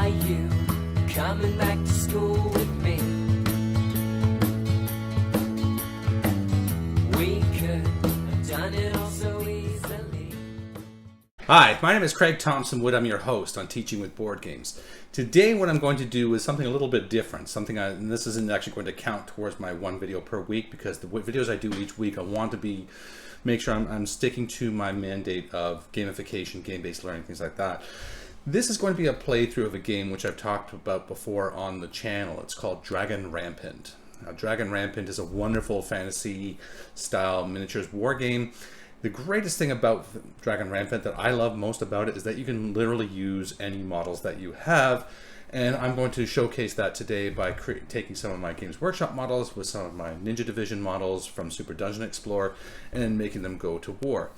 Are you coming back to school with me? We could have done it all so easily. Hi, my name is Craig Thompson Wood. I'm your host on Teaching with Board Games. Today what I'm going to do is something a little bit different. And this isn't actually going to count towards my one video per week, because the videos I do each week I want to make sure I'm sticking to my mandate of gamification, game-based learning, things like that. This is going to be a playthrough of a game which I've talked about before on the channel. It's called Dragon Rampant. Now, Dragon Rampant is a wonderful fantasy-style miniatures war game. The greatest thing about Dragon Rampant that I love most about it is that you can literally use any models that you have, and I'm going to showcase that today by taking some of my Games Workshop models with some of my Ninja Division models from Super Dungeon Explorer and making them go to war.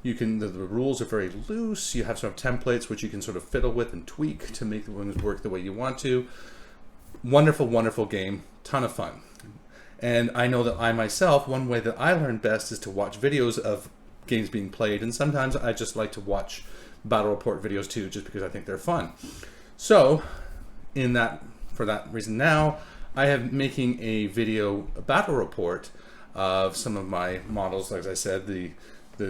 The rules are very loose. You have sort of templates which you can sort of fiddle with and tweak to make the ones work the way you want to. Wonderful, wonderful game. Ton of fun. And I know that I myself, one way that I learn best is to watch videos of games being played, and sometimes I just like to watch battle report videos too, just because I think they're fun. So, for that reason now, I am making a battle report of some of my models, like I said, the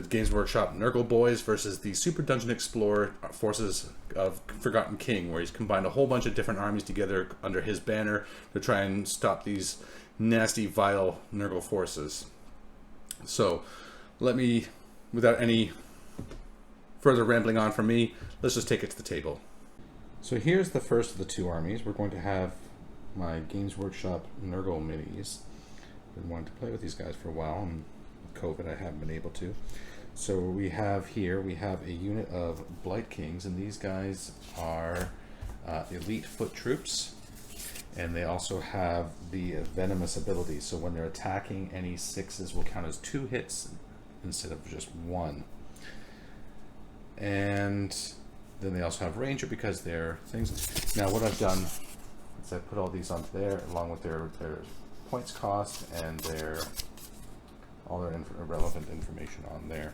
Games Workshop Nurgle boys versus the Super Dungeon Explorer forces of Forgotten King, where he's combined a whole bunch of different armies together under his banner to try and stop these nasty, vile Nurgle forces. So, without any further rambling on from me, let's just take it to the table. So here's the first of the two armies. We're going to have my Games Workshop Nurgle minis. Been wanting to play with these guys for a while, and with COVID I haven't been able to. So we have a unit of Blight Kings, and these guys are elite foot troops, and they also have the venomous ability. So when they're attacking, any sixes will count as 2 hits instead of just 1. And then they also have Ranger because they're things. Now what I've done is I put all these onto there along with their points cost and all their relevant information on there.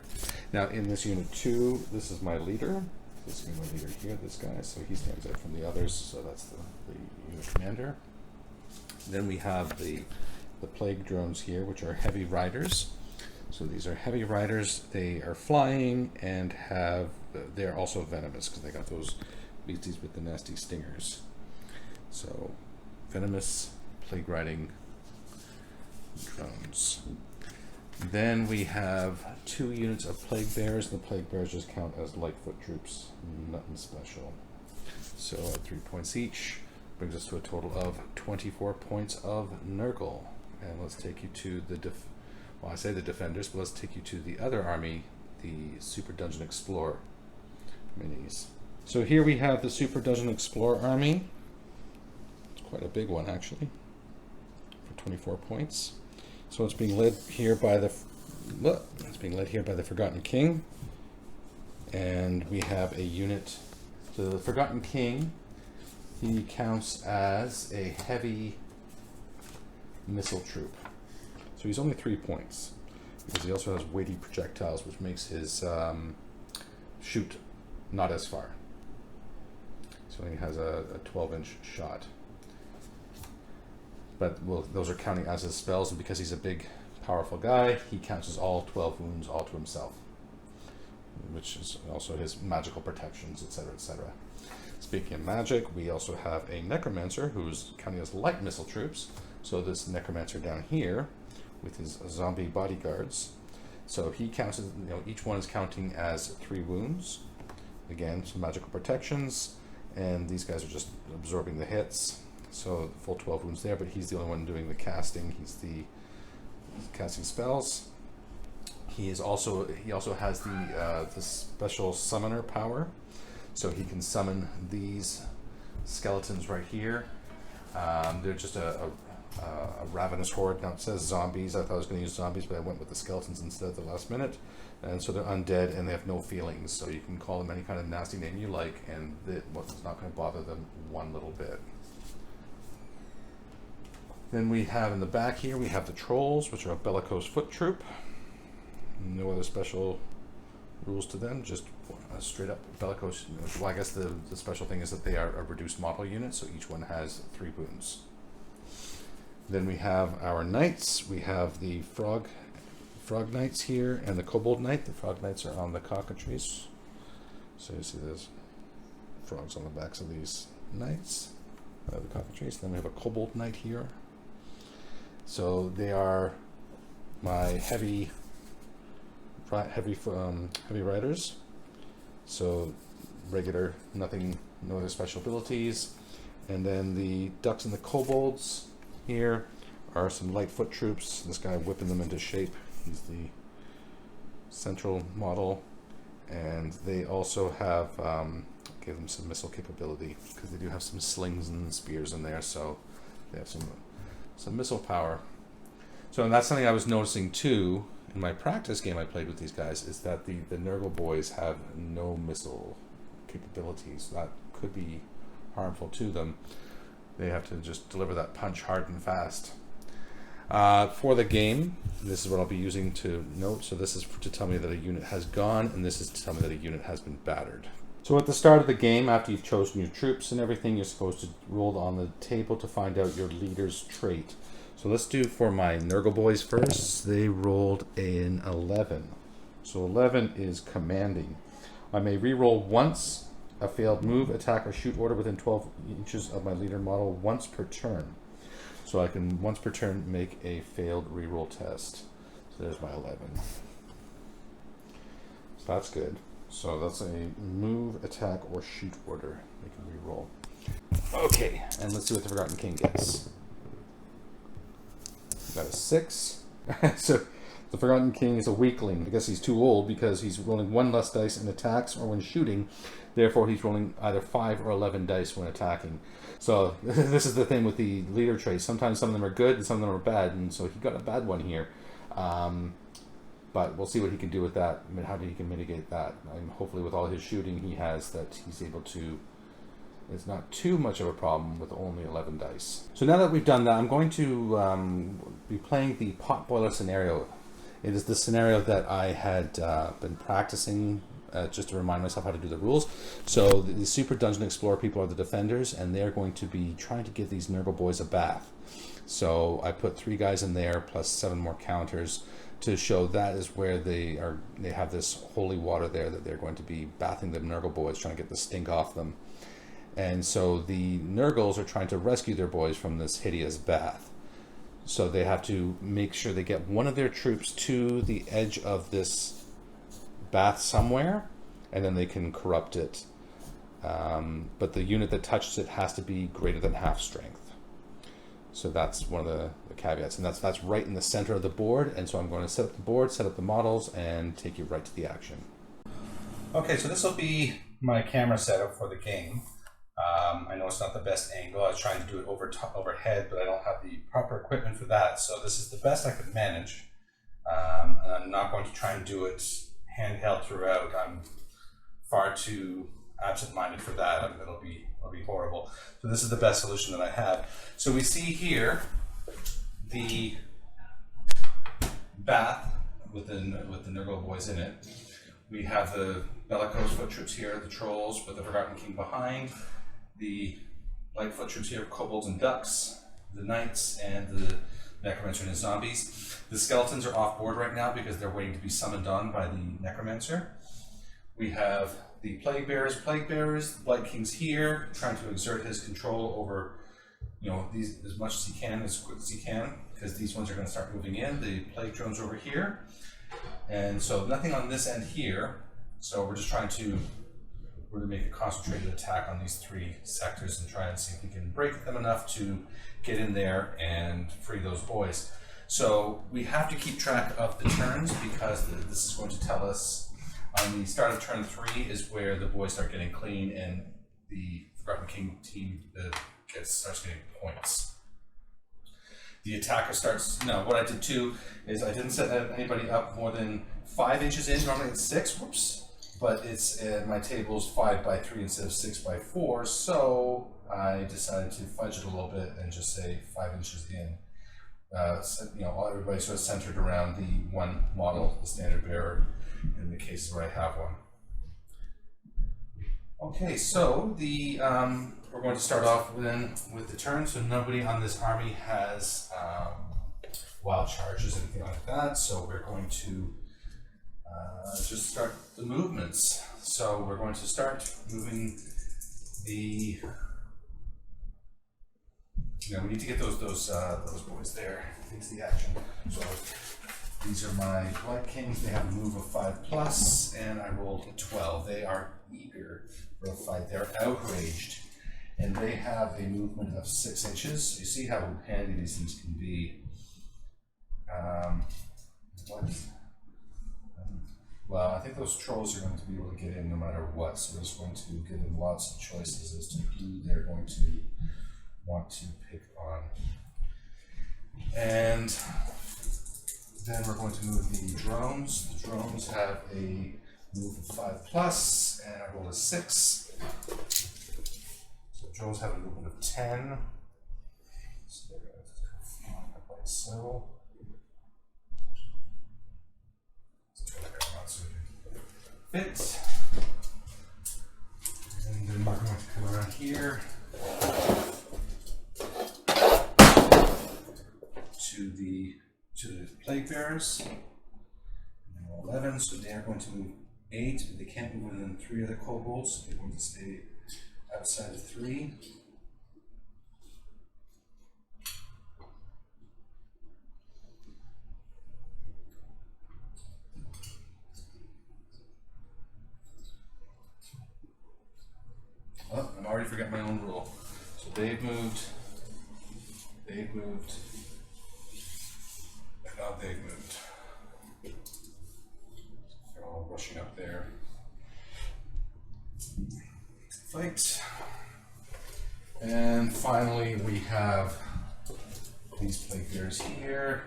Now in this unit 2, this is my leader. This is my leader here, this guy. So he stands out from the others. So that's the unit commander. Then we have the plague drones here, which are heavy riders. So these are heavy riders. They are flying and they're also venomous because they got those beasties with the nasty stingers. So venomous plague riding drones. Then we have 2 units of plague bears. The plague bears just count as light foot troops, nothing special. So at 3 points each brings us to a total of 24 points of Nurgle. And let's take you to I say the defenders, but let's take you to the other army, the Super Dungeon Explorer minis. So here we have the Super Dungeon Explorer army. It's quite a big one, actually, for 24 points. So it's being led here by the Forgotten King, and we have a unit. So the Forgotten King, he counts as a heavy missile troop. So he's only 3 points, because he also has weighty projectiles, which makes his shoot not as far. So he has a 12-inch shot. But those are counting as his spells, and because he's a big, powerful guy, he counts as all 12 wounds all to himself, which is also his magical protections, etc., etc. Speaking of magic, we also have a Necromancer who's counting as light missile troops. So this Necromancer down here, with his zombie bodyguards. So he counts as, each one is counting as 3 wounds. Again, some magical protections, and these guys are just absorbing the hits. So full 12 wounds there, but he's the only one doing the casting. He's casting spells. He also has the special summoner power. So he can summon these skeletons right here. They're just a ravenous horde. Now it says zombies. I thought I was going to use zombies, but I went with the skeletons instead at the last minute. And so they're undead and they have no feelings. So you can call them any kind of nasty name you like, and it's not going to bother them one little bit. Then we have in the back here, we have the Trolls, which are a bellicose foot troop. No other special rules to them, just straight up bellicose. Well, I guess the special thing is that they are a reduced model unit, so each one has 3 wounds. Then we have our knights. We have the frog knights here and the kobold knight. The frog knights are on the cockatrice. So you see there's frogs on the backs of these knights. The cockatrice. Then we have a kobold knight here. So they are my heavy riders. So regular, nothing, no other special abilities. And then the ducks and the kobolds here are some light foot troops. This guy whipping them into shape. He's the central model. And they also have, gave them some missile capability because they do have some slings and spears in there. So they have some missile power. So and that's something I was noticing too in my practice game I played with these guys, is that the Nurgle boys have no missile capabilities. That could be harmful to them. They have to just deliver that punch hard and fast. For the game, this is what I'll be using to note. So this is to tell me that a unit has gone, and this is to tell me that a unit has been battered. So at the start of the game, after you've chosen your troops and everything, you're supposed to roll on the table to find out your leader's trait. So let's do for my Nurgle boys first. They rolled an 11. So 11 is commanding. I may re-roll once a failed move, attack, or shoot order within 12 inches of my leader model once per turn. So I can once per turn make a failed re-roll test. So there's my 11. So that's good. So that's a move, attack, or shoot order. They can re-roll. Okay, and let's see what the Forgotten King gets. Got a 6. So the Forgotten King is a weakling. I guess he's too old because he's rolling 1 less dice in attacks or when shooting. Therefore, he's rolling either 5 or 11 dice when attacking. So this is the thing with the leader traits. Sometimes some of them are good and some of them are bad. And so he got a bad one here. But we'll see what he can do with that. I mean, how he can mitigate that. Hopefully with all his shooting he has, that he's able to... It's not too much of a problem with only 11 dice. So now that we've done that, I'm going to be playing the potboiler scenario. It is the scenario that I had been practicing just to remind myself how to do the rules. So the Super Dungeon Explorer people are the defenders, and they're going to be trying to give these Nurgle boys a bath. So I put 3 guys in there plus 7 more counters to show that is where they have this holy water there that they're going to be bathing the Nurgle boys, trying to get the stink off them. And so the Nurgles are trying to rescue their boys from this hideous bath. So they have to make sure they get one of their troops to the edge of this bath somewhere, and then they can corrupt it. But the unit that touches it has to be greater than half strength. So that's one of the caveats, and that's right in the center of the board. And so I'm going to set up the board, set up the models, and take you right to the action. Okay, so this will be my camera setup for the game. I know it's not the best angle. I was trying to do it overhead, but I don't have the proper equipment for that. So this is the best I could manage. And I'm not going to try and do it handheld throughout. I'm far too absent-minded for that. It'll be horrible. So this is the best solution that I have. So we see here the bath with the Nurgle boys in it. We have the bellicose foot troops here, the trolls with the Forgotten King behind, the light foot troops here, kobolds and ducks, the knights, and the necromancer and his zombies. The skeletons are off board right now because they're waiting to be summoned on by the necromancer. We have the plague bearers. The Blight King's here, trying to exert his control over, these as much as he can, as quick as he can, because these ones are going to start moving in. The plague drones over here, and so nothing on this end here. So we're just trying to really make a concentrated attack on these 3 sectors and try and see if we can break them enough to get in there and free those boys. So we have to keep track of the turns because this is going to tell us on the start of turn 3 is where the boys start getting clean and the Forgotten King team starts getting points. The attacker starts. No, what I did too is I didn't set anybody up more than 5 inches in. Normally it's 6. Whoops. But it's my table's 5 by 3 instead of 6 by 4. So I decided to fudge it a little bit and just say 5 inches in. Everybody sort of centered around the one model, the standard bearer. in the cases where I have one. Okay, so we're going to start off then with the turn. So nobody on this army has wild charges, anything like that. So we're going to just start the movements. So we're going to start moving the. We need to get those boys there into the action. So these are my Blood Kings. They have a move of 5+, and I rolled a 12. They are eager for a fight. They're outraged, and they have a movement of 6 inches. You see how handy these things can be. Well, I think those trolls are going to be able to get in no matter what, so we're just going to give them lots of choices as to who they're going to want to pick on. And then we're going to move the drones. The drones have a move of 5+, and I rolled a 6. So the drones have a movement of 10. So they're going to go flying up like so. Fit. And then we're going to come around here to the plague bearers. 11, so they are going to move 8, but they can't move within 3 of the kobolds, so they're going to stay outside of 3. Oh, I've already forgot my own rule. So they've moved, and now they've moved. They're all rushing up there. Fight. And finally we have these plague bears here.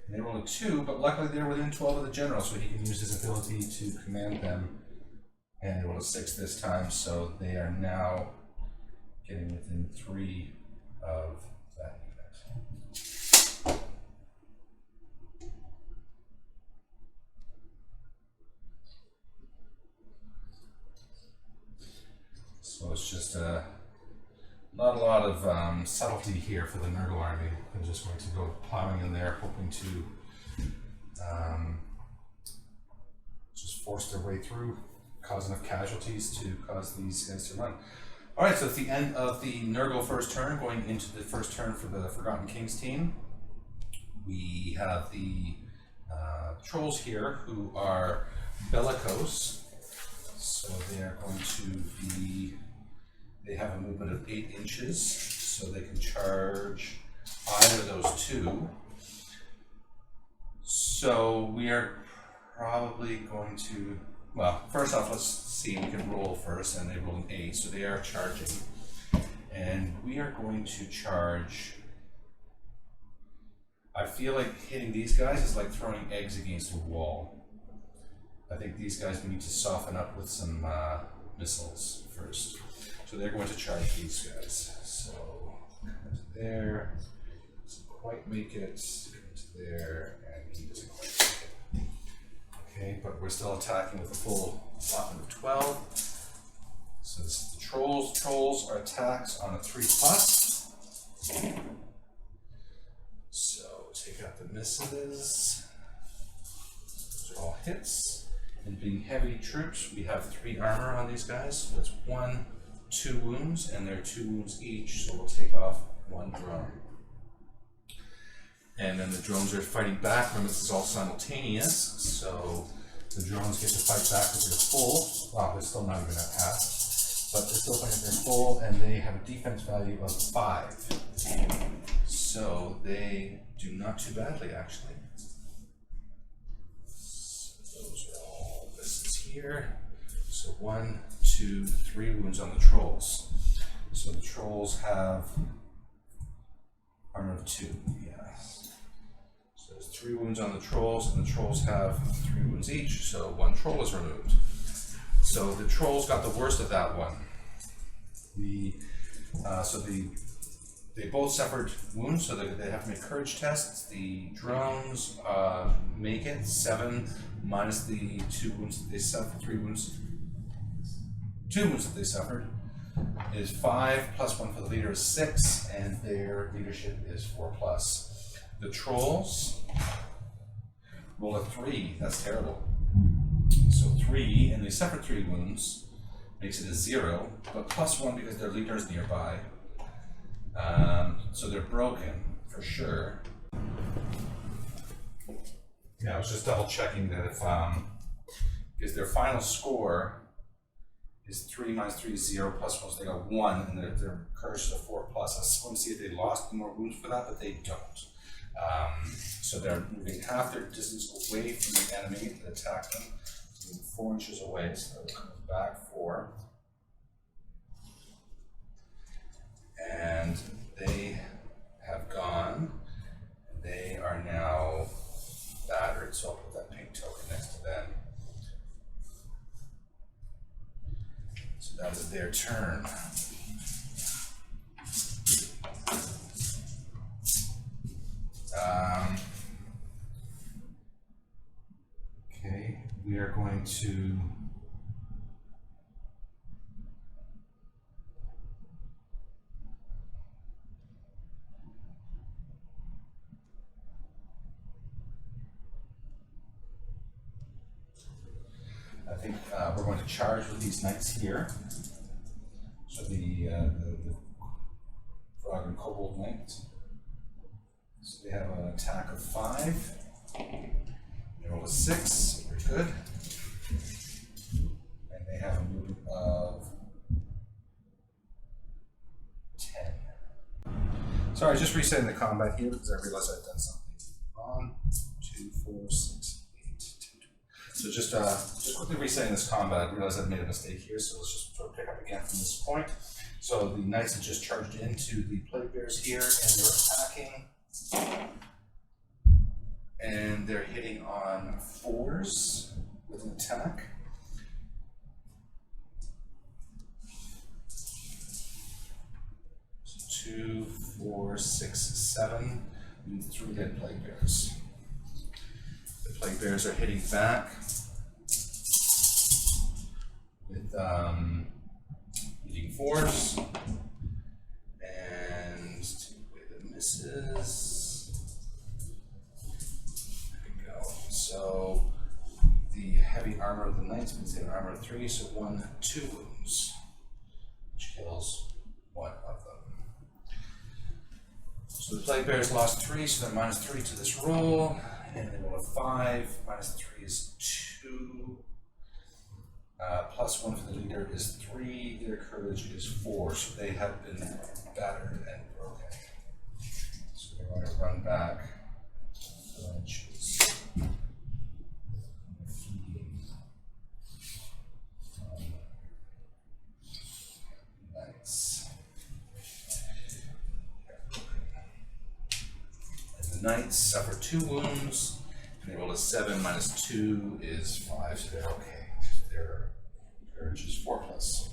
And they rolled a 2, but luckily they're within 12 of the general, so he can use his ability to command them. And they rolled a 6 this time, so they are now getting within 3 of that unit. So it's just not a lot of subtlety here for the Nurgle army. They're just going to go plowing in there, hoping to just force their way through, cause enough casualties to cause these guys to run. Alright, so it's the end of the Nurgle first turn, going into the first turn for the Forgotten Kings team. We have the trolls here who are bellicose. So they are going to be, they have a movement of 8 inches, so they can charge either of those 2. So we are probably going to, well, first off, let's see, we can roll first, and they roll an 8, so they are charging. And we are going to charge, I feel like hitting these guys is like throwing eggs against a wall. I think these guys need to soften up with some missiles first. So they're going to charge these guys. So, come to there, doesn't quite make it, come to there, and he doesn't quite make it. Okay, but we're still attacking with a full allotment of 12. So this is the trolls. Trolls are attacks on a 3+. So take out the misses. Those are all hits. And being heavy troops, we have 3 armor on these guys. So that's 1, 2 wounds, and they're 2 wounds each. So we'll take off 1 drone. And then the drones are fighting back. Remember, this is all simultaneous, so the drones get to fight back with their full. Wow, they're still not even at half, but they're still fighting at their full, and they have a defense value of 5. So they do not too badly, actually. So those are all misses here. So 1, 2, 3 wounds on the trolls. So the trolls have armor of 2. Yeah. 3 wounds on the trolls, and the trolls have 3 wounds each, so 1 troll is removed. So the trolls got the worst of that one. So the they both suffered wounds, so they have to make courage tests. The drones make it 7 minus the 2 wounds that they suffered, 3 wounds, 2 wounds that they suffered is 5, plus 1 for the leader is 6, and their leadership is 4+. The trolls roll a 3. That's terrible. So 3, and they suffered 3 wounds, makes it a 0, but plus 1 because their leader is nearby. So they're broken for sure. Yeah, I was just double checking that if because their final score is 3 minus 3 is 0, plus 1, so they got 1, and their courage is a 4+. I was going to see if they lost more wounds for that, but they don't. So they're moving half their distance away from the enemy that attacked them, so 4 inches away, so they'll come back 4. And they have gone, and they are now battered, so I'll put that pink token next to them. So that is their turn. Okay, we are going to I think we're going to charge with these knights here. So the frog and kobold knight. So they have an attack of 5. They roll a 6. Very good. And they have a movement of 10. Sorry, I was just resetting the combat here because I realized I'd done something wrong. 2, 4, 6. So just quickly resetting this combat, I realized I've made a mistake here, so let's just sort of pick up again from this point. So the knights have just charged into the plague bears here, and they're attacking. And they're hitting on 4s with an attack. So 2, 4, 6, 7, and 3 dead plague bears. The plague bears are hitting back with eating 4s, and take away the misses. There we go. So the heavy armor of the knights means they have armor of 3, so 1, 2 wounds, which kills 1 of them. So the plague bears lost 3, so they're minus 3 to this roll. And they roll a 5, minus 3 is 2, plus 1 for the leader is 3, their courage is 4, so they have been battered and broken. So they're going to run back 4 inches. Nice. Knights suffer 2 wounds, and they roll a 7 minus 2 is 5, so they're okay. Their courage is 4+. So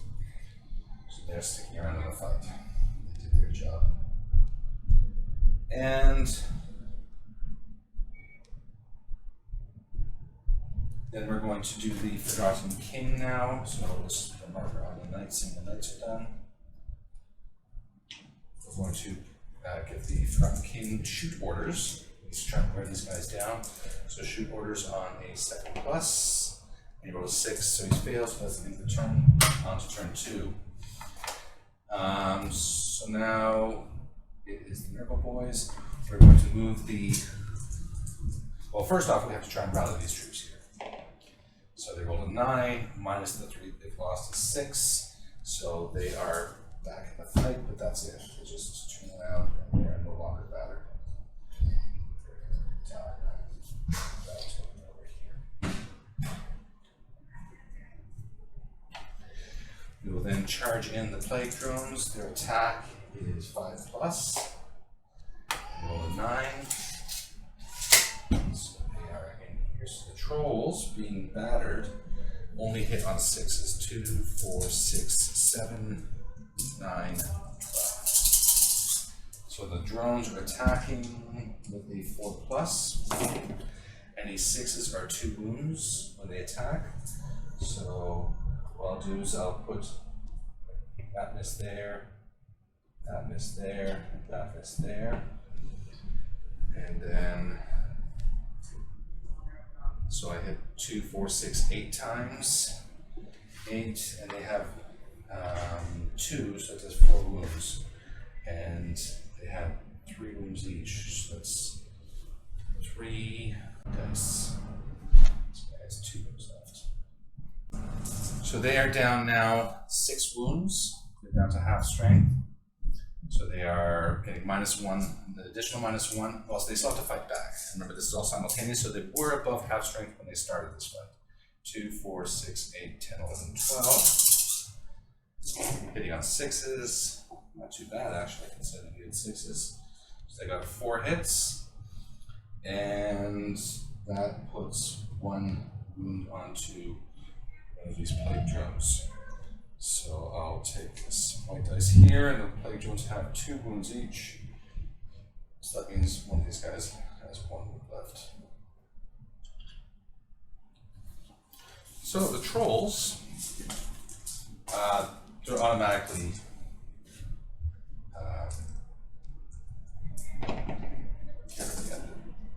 they're sticking around in the fight. They did their job. And then we're going to do the Forgotten King now. So let's put a marker on the knights, and the knights are done. We're going to give the Forgotten King shoot orders. He's trying to wear these guys down. So shoot orders on a 2nd plus. And he rolled a 6, so he fails, so that's the end of the turn. On to turn 2. So now it is the Nurgle boys. We're going to move the. Well, first off, we have to try and rally these troops here. So they rolled a 9, minus the 3 they've lost is 6. So they are back in the fight, but that's it. They just turn around and they're no longer battered. We will then charge in the plague drones. Their attack is 5+. Roll a 9. So they are in here. So the trolls, being battered, only hit on 6s. 2, 4, 6, 7, 9, 12. So the drones are attacking with a 4+. Any 6s are 2 wounds when they attack. So what I'll do is I'll put that miss there, that miss there, that miss there. And then, so I hit 2, 4, 6, 8 times. 8, and they have 2, so that does 4 wounds. And they have 3 wounds each, so that's 3 dice. This guy has 2 wounds left. So they are down now 6 wounds. They're down to half strength. So they are getting -1, the additional -1. Well, so they still have to fight back. Remember, this is all simultaneous, so they were above half strength when they started this fight. 2, 4, 6, 8, 10, 11, 12. Hitting on 6s. Not too bad, actually, considering he had 6s. So they got 4 hits. And that puts 1 wound onto one of these plague drones. So I'll take this white dice here, and the plague drones have 2 wounds each. So that means one of these guys has 1 wound left. So the trolls, they're automatically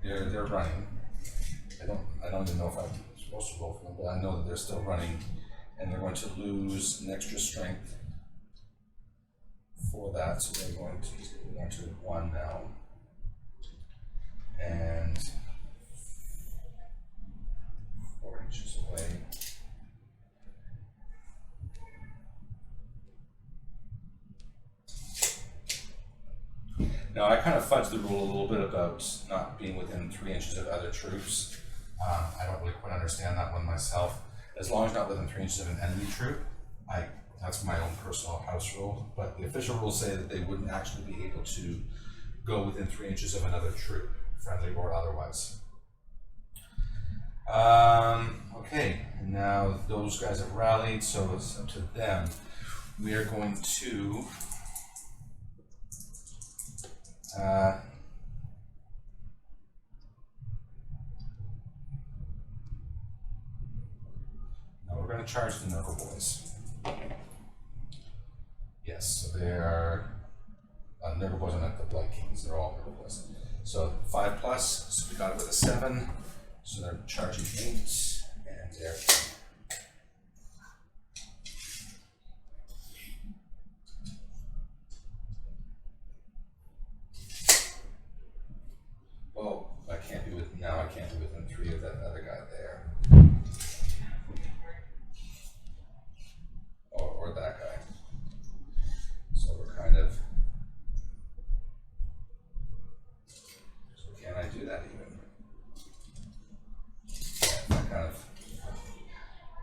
they're running. I don't even know if I'm supposed to roll for them, but I know that they're still running, and they're going to lose an extra strength for that. So they're going to go down to 1 now, and 4 inches away. Now, I kind of fudged the rule a little bit about not being within 3 inches of other troops. I don't really quite understand that one myself. As long as not within 3 inches of an enemy troop, that's my own personal house rule. But the official rules say that they wouldn't actually be able to go within 3 inches of another troop, friendly or otherwise. Okay, and now those guys have rallied, so it's up to them. We are going to now we're going to charge the Nurgle boys. Yes, so they are Nurgle boys are not the Blight Kings, they're all Nurgle boys. So 5+, so we got it with a 7, so they're charging 8, and they're well, I can't be within 3 of that other guy there. Or that guy. So we're kind of, so can I do that even? Yeah, that kind of,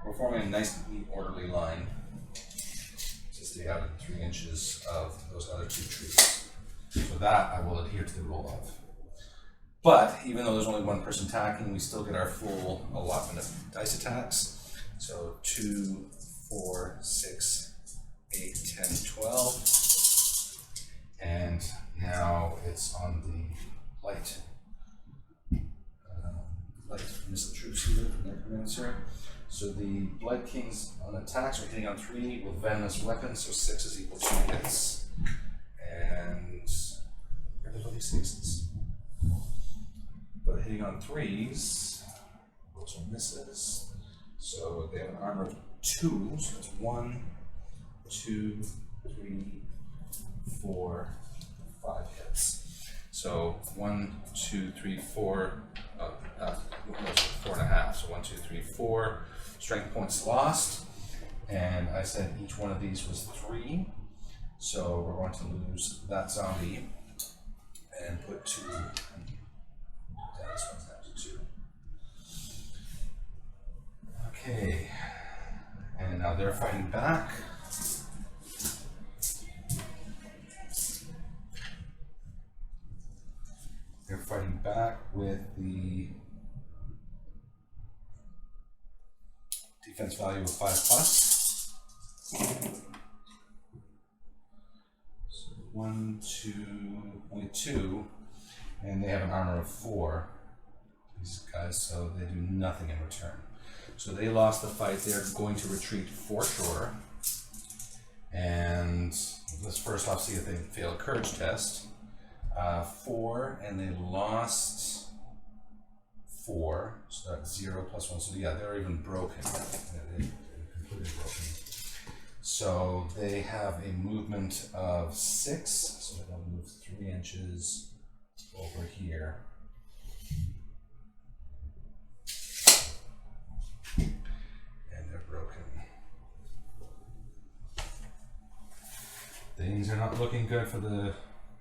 we're forming a nice, neat, orderly line to stay out of 3 inches of those other 2 troops. So that I will adhere to the rule of. But even though there's only 1 person attacking, we still get our full allotment of dice attacks. So 2, 4, 6, 8, 10, 12. And now it's on the light missile troops here from their commands here. So the Blight Kings on attacks are hitting on 3 with venomous weapons, so 6 is equal to 2 hits. And where are these 6s? But hitting on 3s, those are misses. So they have an armor of 2, so that's 1, 2, 3, 4, 5 hits. So 1, 2, 3, 4, 4.5. So 1, 2, 3, 4 strength points lost. And I said each one of these was 3. So we're going to lose that zombie and put 2. This one's down to 2. Okay, and now they're fighting back. They're fighting back with the defense value of 5+. So 1, 2, only 2, and they have an armor of 4. These guys, so they do nothing in return. So they lost the fight. They're going to retreat for sure. And let's first off see if they fail a courage test. 4, and they lost 4, so that's 0 plus 1. So yeah, they're even broken. They're completely broken. So they have a movement of 6, so they'll move 3 inches over here. And they're broken. Things are not looking good for the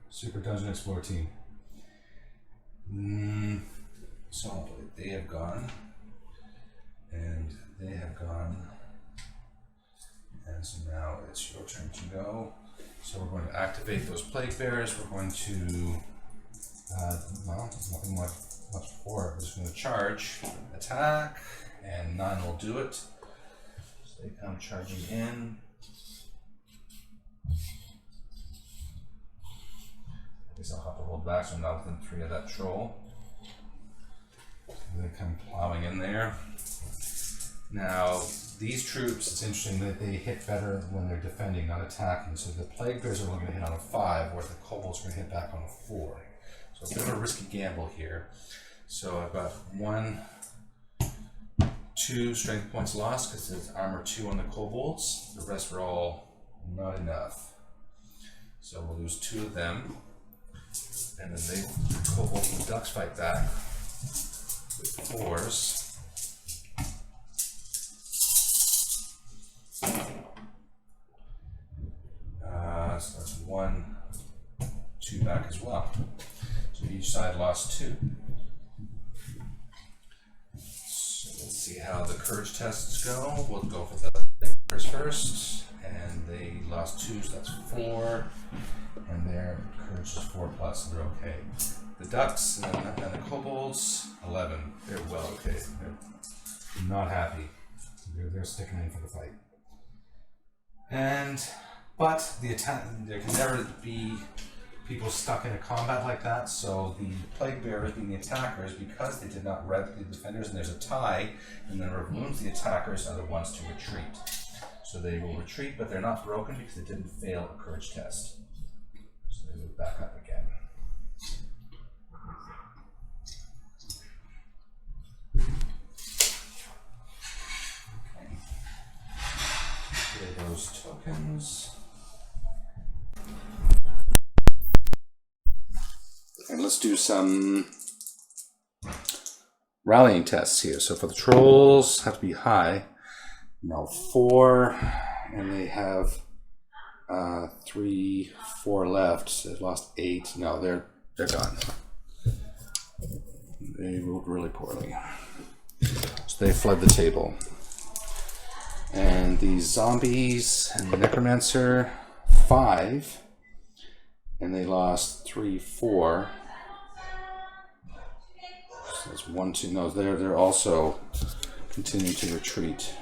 Super Dungeon Explorer team. So they have gone, and they have gone, and so now it's your turn to go. So we're going to activate those plague bears. We're going to, well, there's nothing much for it. We're just going to charge, attack, and 9 will do it. So they come charging in. I guess I'll have to hold back so I'm not within 3 of that troll. They come plowing in there. Now, these troops, it's interesting that they hit better when they're defending, not attacking. So the plague bears are only going to hit on a 5, whereas the kobolds are going to hit back on a 4. So a bit of a risky gamble here. So I've got 1, 2 strength points lost because there's armor 2 on the kobolds. The rest were all not enough. So we'll lose 2 of them. And then the kobolds and the ducks fight back with 4s. So that's 1, 2 back as well. So each side lost 2. So let's see how the courage tests go. We'll go for the first, and they lost 2, so that's 4. And their courage is 4+, so they're okay. The ducks and the kobolds, 11. They're well okay. They're not happy. They're sticking in for the fight. But the attack, there can never be people stuck in a combat like that. So the plague bearers, being the attackers, because they did not red the defenders, and there's a tie, and the number of wounds, the attackers are the ones to retreat. So they will retreat, but they're not broken because they didn't fail a courage test. So they move back up again. Okay. Here are those tokens. And let's do some rallying tests here. So for the trolls, have to be high. Now 4, and they have 3, 4 left. So they've lost 8. No, they're gone. They rolled really poorly. So they fled the table. And the zombies and the necromancer, 5, and they lost 3, 4. So that's 1, 2. No, they're also continuing to retreat.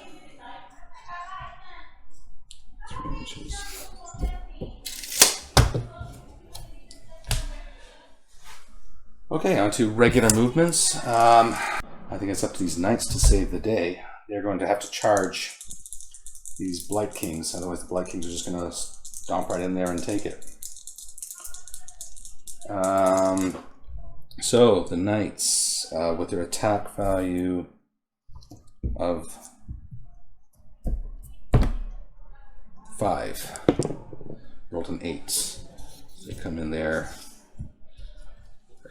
3 inches. Okay, on to regular movements. I think it's up to these knights to save the day. They're going to have to charge these Blight Kings, otherwise the Blight Kings are just going to stomp right in there and take it. So the knights, with their attack value of 5, rolled an 8. So they come in there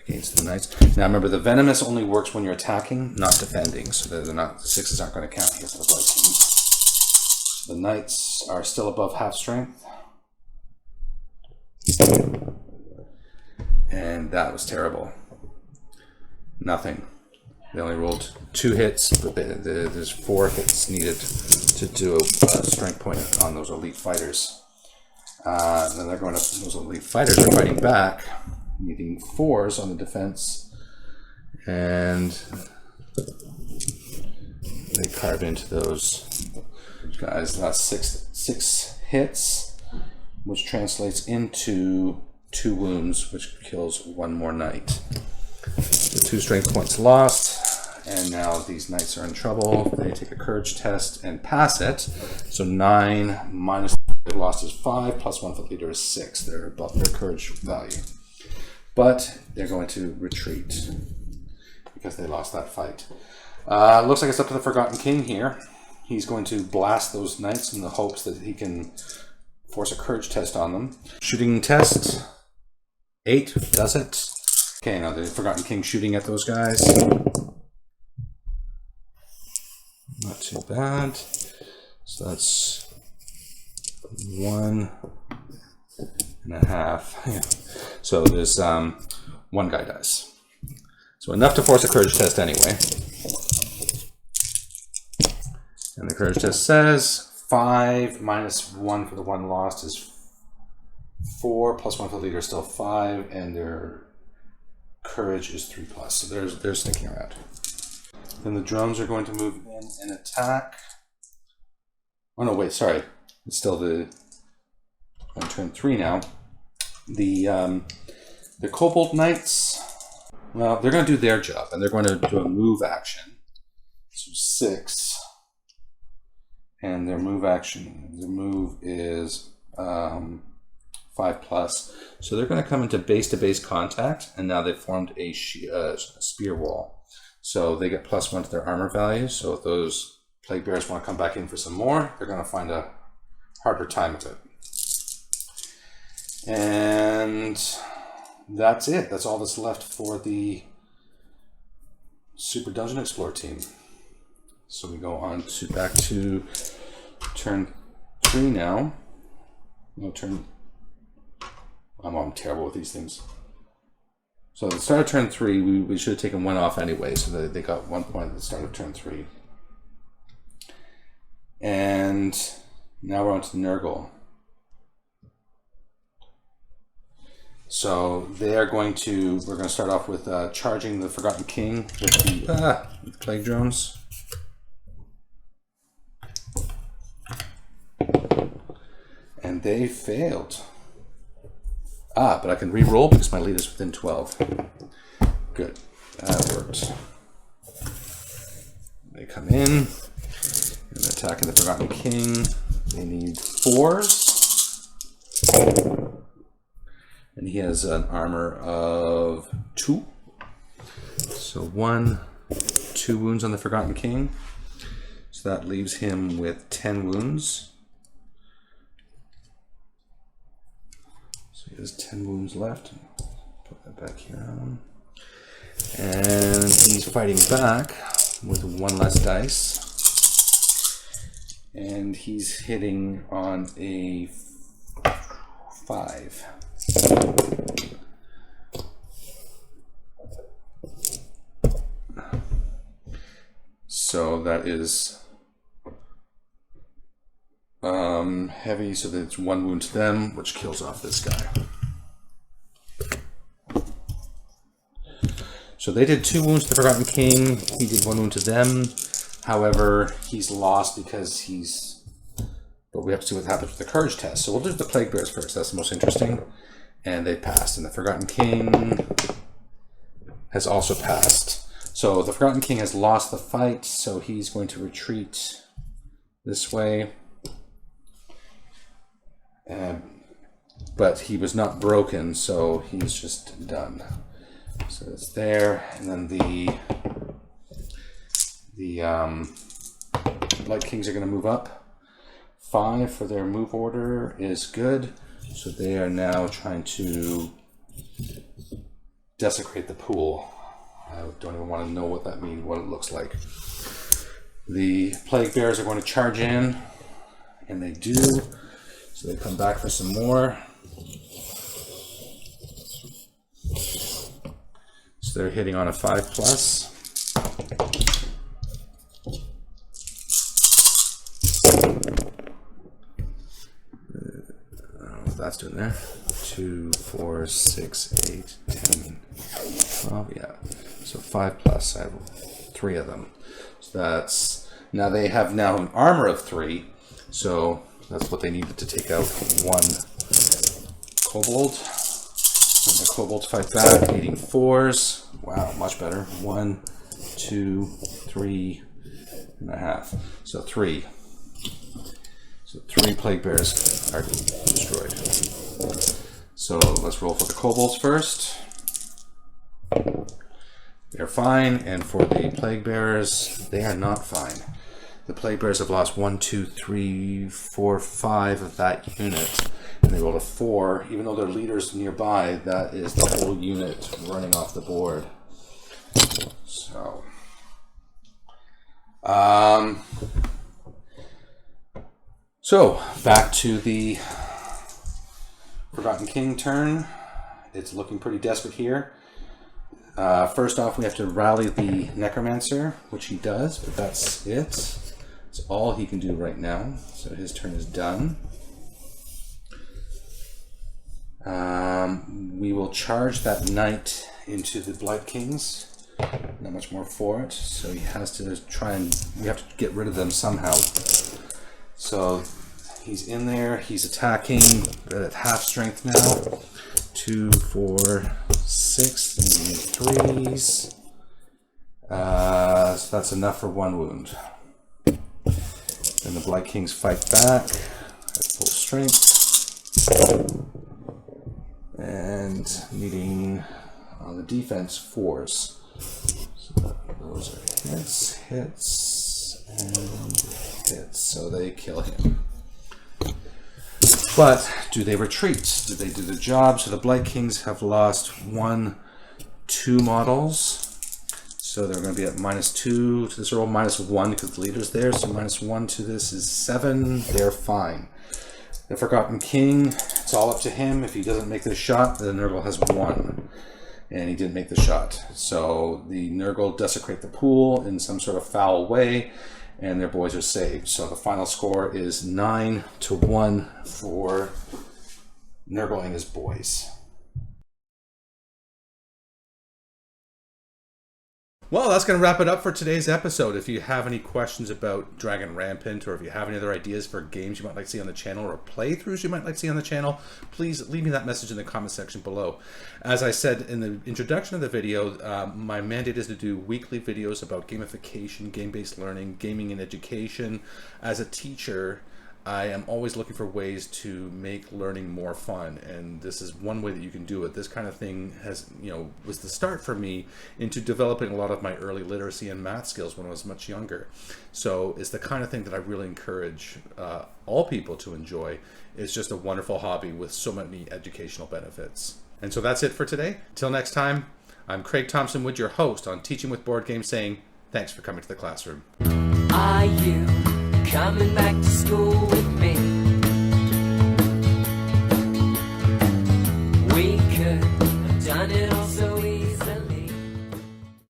against the knights. Now remember, the venomous only works when you're attacking, not defending, so they're not, the 6s aren't going to count here for the Blight Kings. The knights are still above half strength. And that was terrible. Nothing. They only rolled 2 hits, but there's 4 hits needed to do a strength point on those elite fighters. Then they're going up, those elite fighters are fighting back, needing 4s on the defense. And they carve into those guys. That's 6 hits. which translates into 2 wounds, which kills 1 more knight. The 2 strength points lost, and now these knights are in trouble. They take a courage test and pass it. So 9 minus they've lost is 5, plus 1 for the leader is 6. Their courage value. But they're going to retreat because they lost that fight. Looks like it's up to the Forgotten King here. He's going to blast those knights in the hopes that he can force a courage test on them. Shooting test. 8 does it. Okay, now the Forgotten King shooting at those guys. Not too bad. So that's 1.5. Yeah. So there's 1 guy dies. So enough to force a courage test anyway. And the courage test says 5 minus 1 for the 1 lost is 4, plus 1 for the leader is still 5, and their courage is 3 plus. So they're sticking around. Then the drones are going to move in and attack. Oh no, wait, sorry. It's still on turn 3 now. The Kobold Knights, well, they're going to do their job, and they're going to do a move action. So 6. And their move is 5 plus. So they're going to come into base-to-base contact, and now they've formed a spear wall. So they get +1 to their armor value. So if those plague bears want to come back in for some more, they're going to find a harder time with it. And that's it. That's all that's left for the Super Dungeon Explorer team. So we go on to back to turn 3 now. No, I'm terrible with these things. So at the start of turn 3, we should have taken 1 off anyway, so they got 1 point at the start of turn 3. And now we're on to Nurgle. So we're going to start off with charging the Forgotten King with the plague drones. And they failed. But I can re-roll because my lead is within 12. Good. That worked. They come in and attacking the Forgotten King. They need 4s. And he has an armor of 2. So 2 wounds on the Forgotten King. So that leaves him with 10 wounds. So he has 10 wounds left. Put that back here on. And he's fighting back with 1 less dice. And he's hitting on a 5. So that is heavy, so that it's 1 wound to them, which kills off this guy. So they did 2 wounds to the Forgotten King. He did 1 wound to them. However, he's lost because but we have to see what happens with the courage test. So we'll do the plague bears first. That's the most interesting. And they passed. And the Forgotten King has also passed. So the Forgotten King has lost the fight, so he's going to retreat this way. But he was not broken, so he's just done. So it's there, and then the Light Kings are going to move up. 5 for their move order is good, so they are now trying to desecrate the pool. I don't even want to know what that means, what it looks like. The Plague Bears are going to charge in, and they do. So they come back for some more. So they're hitting on a 5 plus. That's doing there. 2, 4, 6, 8, 10, 12, yeah. So 5 plus, I have 3 of them. So that's, now they have an armor of 3. So That's what they needed to take out one kobold. And the kobolds fight back, eating 4s. Wow, much better. 1, 2, 3 and a half. So 3. So 3 plague bears are destroyed. So let's roll for the kobolds first. They're fine, and for the plague bearers, they are not fine. The plague bears have lost 1, 2, 3, 4, 5 of that unit, and they rolled a 4. Even though their leader's nearby, that is the whole unit running off the board. So, back to the Forgotten King turn. It's looking pretty desperate here. First off, we have to rally the Necromancer, which he does, but that's it. That's all he can do right now. So his turn is done. We will charge that knight into the Blight Kings. Not much more for it, so he has to try and we have to get rid of them somehow. So he's in there, he's attacking at half strength now. 2, 4, 6, and 3s. So that's enough for 1 wound. Then the Blight Kings fight back at full strength. And needing on the defense 4s. So those are hits, and hits. So they kill him. But do they retreat? Do they do the job? So the Blight Kings have lost 1, 2 models. So they're going to be at -2 to this roll, -1 because the leader's there. So -1 to this is 7. They're fine. The Forgotten King, it's all up to him. If he doesn't make the shot, the Nurgle has 1. And he didn't make the shot. So the Nurgle desecrate the pool in some sort of foul way, and their boys are saved. So the final score is 9-1 for Nurgle and his boys. Well, that's going to wrap it up for today's episode. If you have any questions about Dragon Rampant, or if you have any other ideas for games you might like to see on the channel, or playthroughs you might like to see on the channel, please leave me that message in the comment section below. As I said in the introduction of the video, my mandate is to do weekly videos about gamification, game-based learning, gaming and education. As a teacher, I am always looking for ways to make learning more fun, and this is one way that you can do it. This kind of thing has, was the start for me into developing a lot of my early literacy and math skills when I was much younger. So it's the kind of thing that I really encourage all people to enjoy. It's just a wonderful hobby with so many educational benefits. And so that's it for today. Till next time, I'm Craig Thompson Wood, your host on Teaching with Board Games, saying thanks for coming to the classroom. Are you coming back to school with